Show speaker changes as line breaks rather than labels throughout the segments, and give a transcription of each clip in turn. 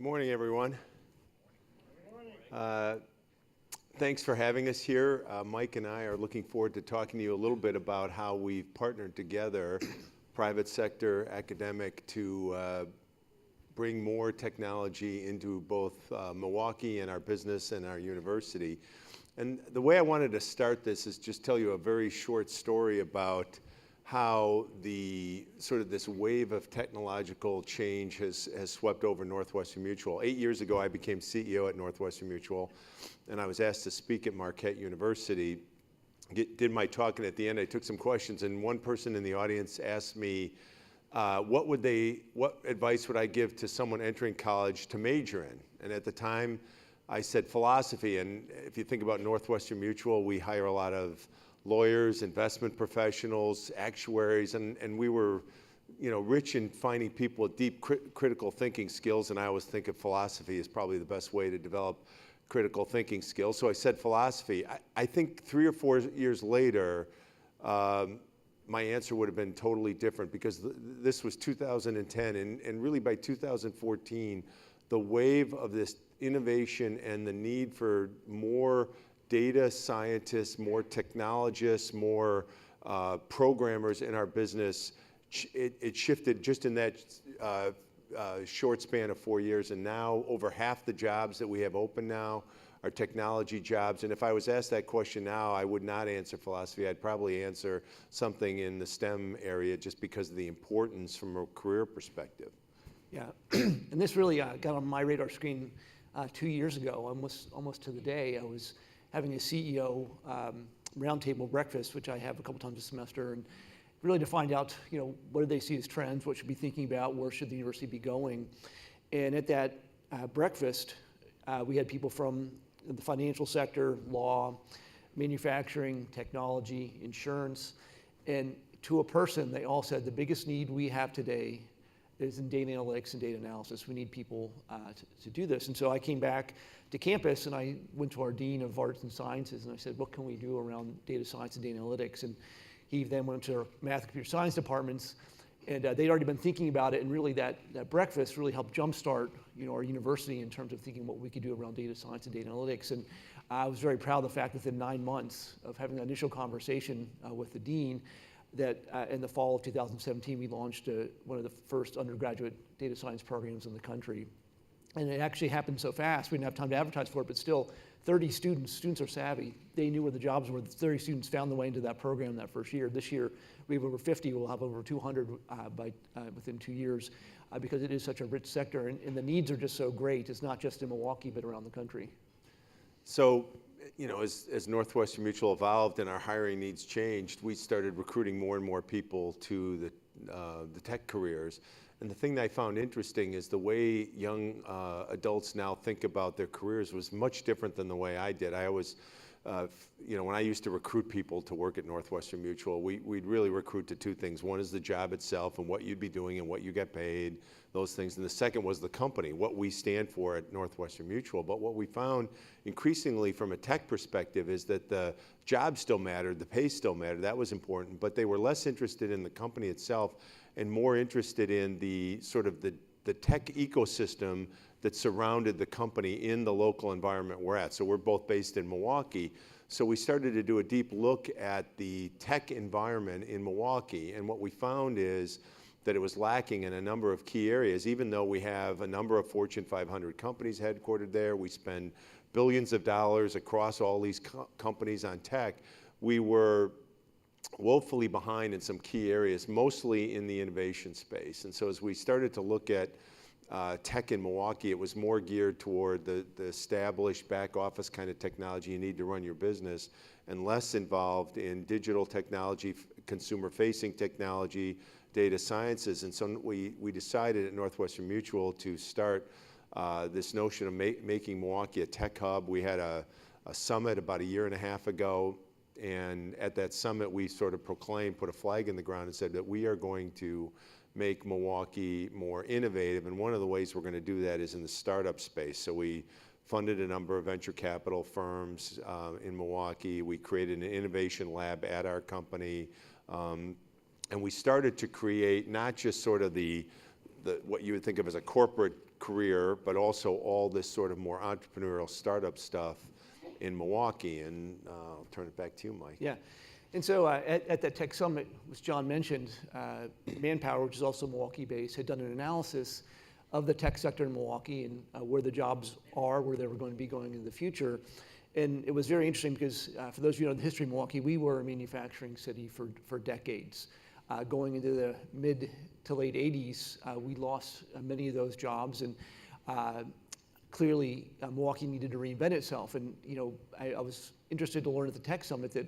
Good morning, everyone. Thanks for having us here. Mike and I are looking forward to talking to you a little bit about how we've partnered together, private sector, academic, to bring more technology into both Milwaukee and our business and our university. And the way I wanted to start this is just tell you a very short story about how the sort of this wave of technological change has swept over Northwestern Mutual. 8 years ago, I became CEO at Northwestern Mutual, and I was asked to speak at Marquette University. Did my talk, and at the end, I took some questions, and one person in the audience asked me, what advice would I give to someone entering college to major in? And at the time, I said philosophy. And if you think about Northwestern Mutual, we hire a lot of lawyers, investment professionals, actuaries, and we were, rich in finding people with deep critical thinking skills. And I always think of philosophy as probably the best way to develop critical thinking skills. So I said philosophy. I think 3 or 4 years later, my answer would have been totally different, because this was 2010, and really by 2014, the wave of this innovation and the need for more data scientists, more technologists, more programmers in our business, it shifted just in that short span of 4 years. And now over half the jobs that we have open now are technology jobs. And if I was asked that question now, I would not answer philosophy. I'd probably answer something in the STEM area, just because of the importance from a career perspective.
Yeah, and this really got on my radar screen 2 years ago, almost to the day. I was having a CEO roundtable breakfast, which I have a couple times a semester, and really to find out, what do they see as trends, what should be thinking about, where should the university be going. And at that breakfast, we had people from the financial sector, law, manufacturing, technology, insurance, and to a person, they all said the biggest need we have today is in data analytics and data analysis. We need people to do this. And so I came back to campus and I went to our Dean of Arts and Sciences and I said, what can we do around data science and data analytics? And he then went to our math and computer science departments, and they'd already been thinking about it, and really that breakfast really helped jumpstart our university in terms of thinking what we could do around data science and data analytics. And I was very proud of the fact that within 9 months of having that initial conversation with the dean, that in the fall of 2017, we launched one of the first undergraduate data science programs in the country. And it actually happened so fast, we didn't have time to advertise for it, but still 30 students are savvy. They knew where the jobs were. 30 students found their way into that program that first year. This year, we have over 50, we'll have over 200 within 2 years, because it is such a rich sector, and the needs are just so great. It's not just in Milwaukee, but around the country.
So, as Northwestern Mutual evolved and our hiring needs changed, we started recruiting more and more people to the tech careers. And the thing that I found interesting is the way young adults now think about their careers was much different than the way I did. I always, when I used to recruit people to work at Northwestern Mutual, we'd really recruit to 2 things. One is the job itself and what you'd be doing and what you get paid, those things. And the second was the company, what we stand for at Northwestern Mutual. But what we found increasingly from a tech perspective is that the job still mattered, the pay still mattered, that was important, but they were less interested in the company itself and more interested in the sort of the tech ecosystem that surrounded the company in the local environment we're at. So we're both based in Milwaukee. So we started to do a deep look at the tech environment in Milwaukee, and what we found is that it was lacking in a number of key areas. Even though we have a number of Fortune 500 companies headquartered there, we spend billions of dollars across all these companies on tech, we were woefully behind in some key areas, mostly in the innovation space. And so as we started to look at tech in Milwaukee, it was more geared toward the established back office kind of technology you need to run your business, and less involved in digital technology, consumer-facing technology, data sciences. And so we decided at Northwestern Mutual to start this notion of making Milwaukee a tech hub. We had a summit about 1.5 years ago, and at that summit we sort of proclaimed, put a flag in the ground and said that we are going to make Milwaukee more innovative, and one of the ways we're going to do that is in the startup space. So we funded a number of venture capital firms in Milwaukee. We created an innovation lab at our company, and we started to create not just sort of the what you would think of as a corporate career, but also all this sort of more entrepreneurial startup stuff in Milwaukee. And I'll turn it back to you, Mike.
Yeah. And so at that tech summit, which John mentioned, Manpower, which is also Milwaukee-based, had done an analysis of the tech sector in Milwaukee and where the jobs are, where they were going to be going in the future. And it was very interesting because for those of you who know the history of Milwaukee, we were a manufacturing city for decades. Going into the mid to late 80s, we lost many of those jobs, and clearly Milwaukee needed to reinvent itself. And I was interested to learn at the Tech Summit that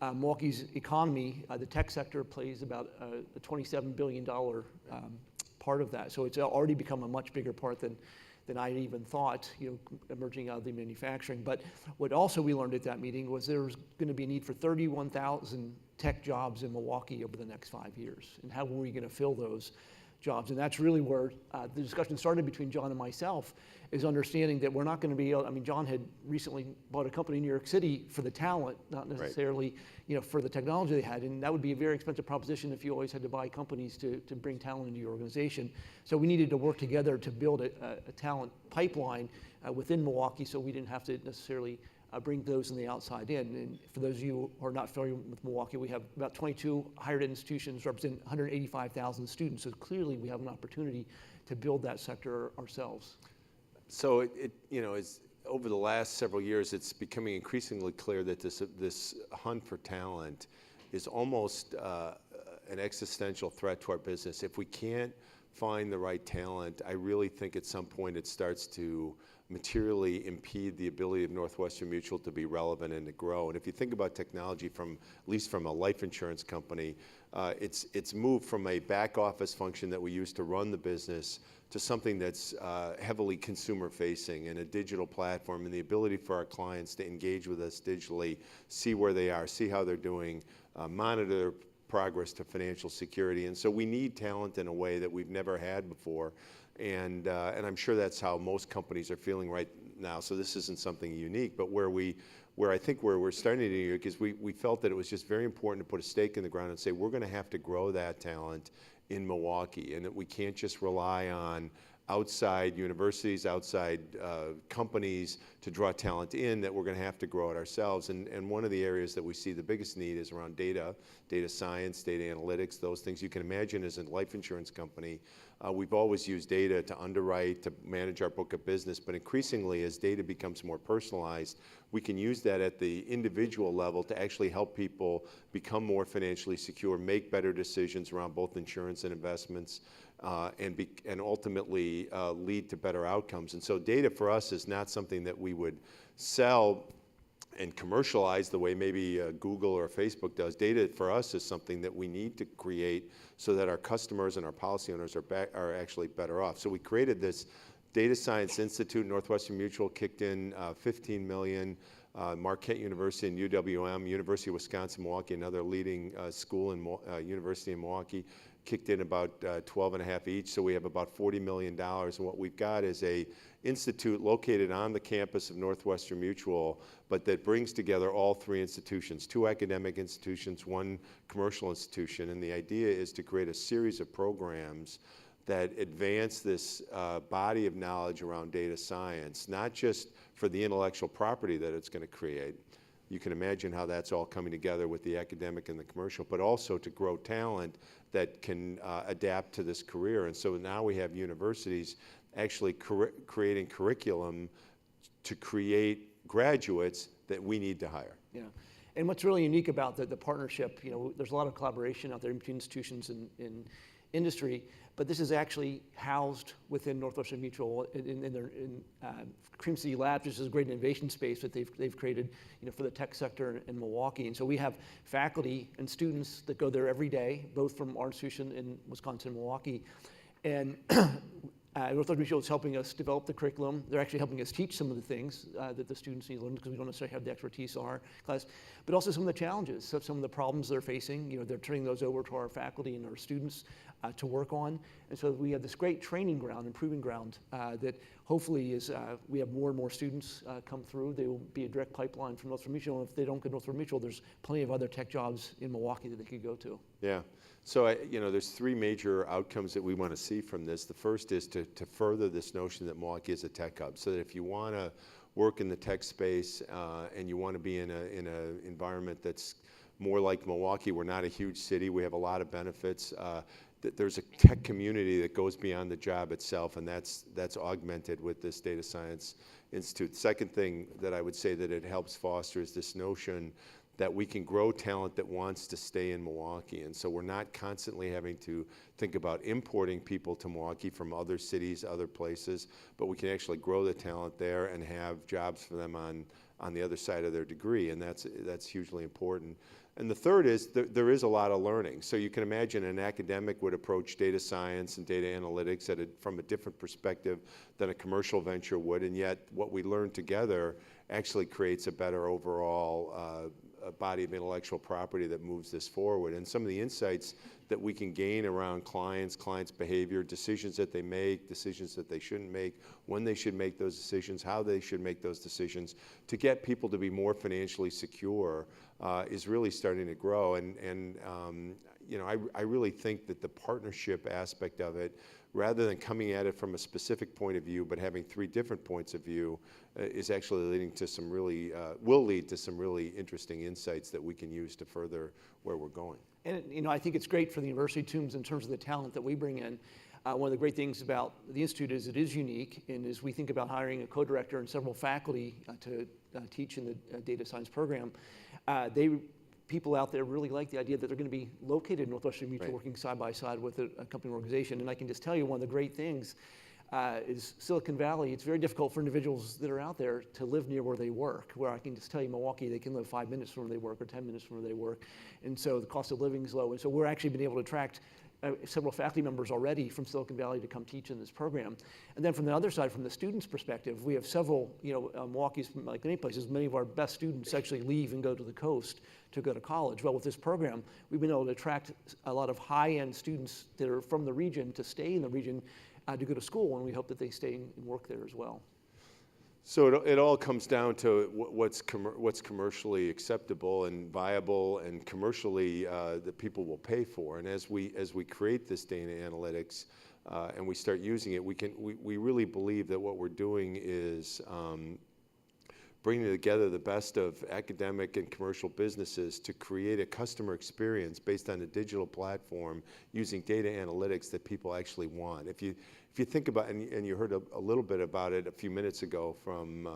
Milwaukee's economy, the tech sector plays about a $27 billion part of that. So it's already become a much bigger part than I even thought, emerging out of the manufacturing. But what also we learned at that meeting was there was going to be a need for 31,000 tech jobs in Milwaukee over the next 5 years. And how were we going to fill those jobs? And that's really where the discussion started between John and myself, is understanding that we're not going to be able, John had recently bought a company in New York City for the talent, not necessarily for the technology they had. And that would be a very expensive proposition if you always had to buy companies to bring talent into your organization. So we needed to work together to build a talent pipeline within Milwaukee, so we didn't have to necessarily bring those on the outside in. And for those of you who are not familiar with Milwaukee, we have about 22 higher ed institutions representing 185,000 students. So clearly we have an opportunity to build that sector ourselves.
So it's over the last several years, it's becoming increasingly clear that this hunt for talent is almost an existential threat to our business. If we can't find the right talent, I really think at some point it starts to materially impede the ability of Northwestern Mutual to be relevant and to grow. And if you think about technology at least from a life insurance company, it's moved from a back office function that we use to run the business to something that's heavily consumer facing, and a digital platform, and the ability for our clients to engage with us digitally, see where they are, see how they're doing, monitor their progress to financial security. And so we need talent in a way that we've never had before. And I'm sure that's how most companies are feeling right now. So this isn't something unique, but where I think we're starting to unique is we felt that it was just very important to put a stake in the ground and say we're going to have to grow that talent in Milwaukee, and that we can't just rely on outside universities, outside companies to draw talent in, that we're going to have to grow it ourselves. And one of the areas that we see the biggest need is around data science, data analytics, those things. You can imagine as a life insurance company, we've always used data to underwrite, to manage our book of business, but increasingly as data becomes more personalized, we can use that at the individual level to actually help people become more financially secure, make better decisions around both insurance and investments, and ultimately lead to better outcomes. And so data for us is not something that we would sell and commercialize the way maybe Google or Facebook does. Data for us is something that we need to create so that our customers and our policy owners are actually better off. So we created this Data Science Institute. Northwestern Mutual kicked in $15 million. Marquette University and UWM, University of Wisconsin-Milwaukee, another leading school and university in Milwaukee, kicked in about 12.5 each, so we have about $40 million. And what we've got is a institute located on the campus of Northwestern Mutual, but that brings together all three institutions, 2 academic institutions, 1 commercial institution. And the idea is to create a series of programs that advance this body of knowledge around data science, not just for the intellectual property that it's going to create. You can imagine how that's all coming together with the academic and the commercial, but also to grow talent that can adapt to this career. And so now we have universities actually creating curriculum to create graduates that we need to hire.
Yeah. And what's really unique about the partnership, there's a lot of collaboration out there between institutions and industry, but this is actually housed within Northwestern Mutual in their Cream City Labs, which is a great innovation space that they've created, for the tech sector in Milwaukee. And so we have faculty and students that go there every day, both from our institution in Wisconsin and Milwaukee. And Northwestern Mutual is helping us develop the curriculum. They're actually helping us teach some of the things that the students need to learn, because we don't necessarily have the expertise in our class, but also some of the challenges, so some of the problems they're facing. They're turning those over to our faculty and our students to work on. And so we have this great training ground and proving ground that hopefully as we have more and more students come through, they will be a direct pipeline from Northwestern Mutual. And if they don't go to Northwestern Mutual, there's plenty of other tech jobs in Milwaukee that they could go to.
Yeah. So, there's three major outcomes that we want to see from this. The first is to further this notion that Milwaukee is a tech hub, so that if you want to work in the tech space and you want to be in an environment that's more like Milwaukee, we're not a huge city, we have a lot of benefits. There's a tech community that goes beyond the job itself, and that's augmented with this Data Science Institute. The second thing that I would say that it helps foster is this notion that we can grow talent that wants to stay in Milwaukee. And so we're not constantly having to think about importing people to Milwaukee from other cities, other places, but we can actually grow the talent there and have jobs for them on the other side of their degree, and that's hugely important. And the third is there is a lot of learning. So you can imagine an academic would approach data science and data analytics from a different perspective than a commercial venture would, and yet what we learn together actually creates a better overall a body of intellectual property that moves this forward. And some of the insights that we can gain around clients' behavior, decisions that they make, decisions that they shouldn't make, when they should make those decisions, how they should make those decisions, to get people to be more financially secure is really starting to grow. And I really think that the partnership aspect of it, rather than coming at it from a specific point of view, but having three different points of view, is actually leading to some really, will lead to some really interesting insights that we can use to further where we're going.
And I think it's great for the university too, in terms of the talent that we bring in. One of the great things about the Institute is it is unique, and as we think about hiring a co-director and several faculty to teach in the data science program, people out there really like the idea that they're going to be located in Northwestern Mutual,
right,
working side by side with a company organization. And I can just tell you, one of the great things is Silicon Valley. It's very difficult for individuals that are out there to live near where they work, where I can just tell you Milwaukee, they can live 5 minutes from where they work or 10 minutes from where they work. And so the cost of living is low. And so we're actually been able to attract several faculty members already from Silicon Valley to come teach in this program. And then from the other side, from the students' perspective, we have several, Milwaukee's, like many places, many of our best students actually leave and go to the coast to go to college. Well, with this program, we've been able to attract a lot of high-end students that are from the region to stay in the region to go to school, and we hope that they stay and work there as well.
So it all comes down to what's commercially acceptable and viable and commercially that people will pay for. And as we create this data analytics and we start using it, we really believe that what we're doing is bringing together the best of academic and commercial businesses to create a customer experience based on a digital platform using data analytics that people actually want. If you think about, and you heard a little bit about it a few minutes ago from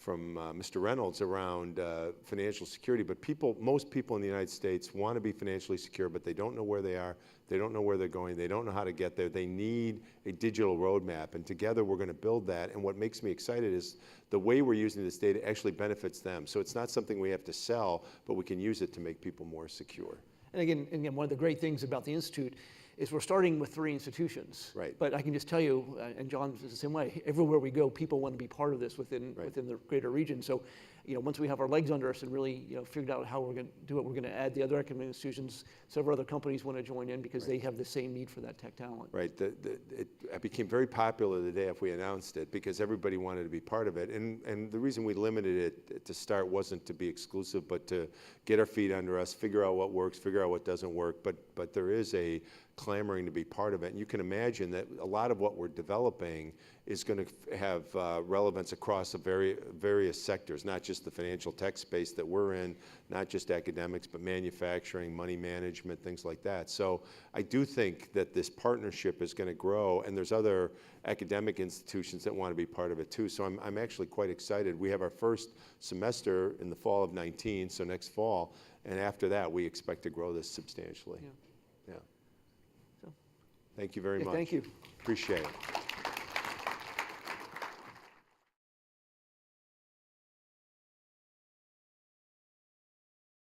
Mr. Reynolds around financial security, but most people in the United States want to be financially secure, but they don't know where they are, they don't know where they're going, they don't know how to get there. They need a digital roadmap, and together we're going to build that. And what makes me excited is the way we're using this data actually benefits them. So it's not something we have to sell, but we can use it to make people more secure.
And again, one of the great things about the Institute is we're starting with 3 institutions.
Right.
But I can just tell you, and John is the same way, everywhere we go, people want to be part of this within the greater region. So, once we have our legs under us and really, figured out how we're going to do it, we're going to add the other academic institutions. Several other companies want to join in because they have the same need for that tech talent.
Right. It became very popular the day after we announced it because everybody wanted to be part of it. And the reason we limited it to start wasn't to be exclusive, but to get our feet under us, figure out what works, figure out what doesn't work. But there is a clamoring to be part of it. And you can imagine that a lot of what we're developing is going to have relevance across various sectors, not just the financial tech space that we're in, not just academics, but manufacturing, money management, things like that. So I do think that this partnership is going to grow, and there's other academic institutions that want to be part of it too. So I'm actually quite excited. We have our first semester in the fall of 19, so next fall, and after that we expect to grow this substantially.
Yeah.
Thank you very much.
Thank you.
Appreciate it.